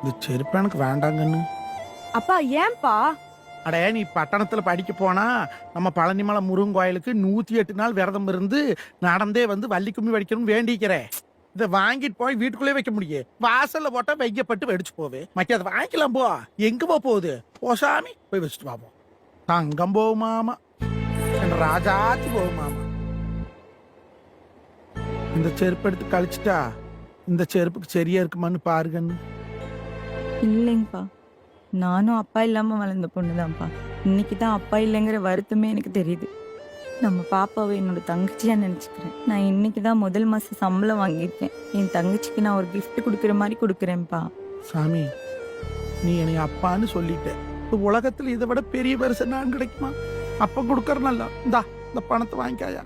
இந்த செருப்பு எனக்கு வேண்டாங்கன்னு. அப்பா ஏன்பா? அட நீ பட்டணத்துல படிக்க போனா நம்ம பழனிமலை முருகன் கோயிலுக்கு 108 நாள் விரதம் இருந்து நடந்தே வந்து வள்ளி கும்மி வடிக்கணும்னு வேண்டிக்கிறேன். இதை வாங்கிட்டு போய் வீட்டுக்குள்ளே வைக்க முடியும், வாசல்ல போட்டா வைக்கப்பட்டு வெடிச்சு போவே. மக்க அதை வாங்கிக்கலாம் போ. எங்க போகுது போசாமி போய் வச்சுட்டு பாப்போம். தங்கம் போகுமாமா, என் ராஜாத்தி போகுமாமா. இந்த செருப்பு எடுத்து கழிச்சிட்டா இந்த செருப்புக்கு சரியா இருக்குமான்னு பாருங்கன்னு. இல்லைங்கப்பா, நானும் அப்பா இல்லாமல் வளர்ந்த பொண்ணுதான்ப்பா. இன்னைக்கு தான் அப்பா இல்லைங்கிற வருத்தமே எனக்கு தெரியுது. நம்ம பாப்பாவை என்னோட தங்கச்சியாக நினச்சிக்கிறேன். நான் இன்னைக்கு தான் முதல் மாதம் சம்பளம் வாங்கியிருக்கேன். என் தங்கச்சிக்கு நான் ஒரு gift கொடுக்குற மாதிரி கொடுக்குறேன்ப்பா. சாமி, நீ என்னை அப்பான்னு சொல்லிட்ட. இந்த உலகத்துல இதை விட பெரிய பரிசு நான் கிடைக்குமா? அப்ப கொடுக்கற நல்லா. இந்த பணத்தை வாங்கிக்காயா.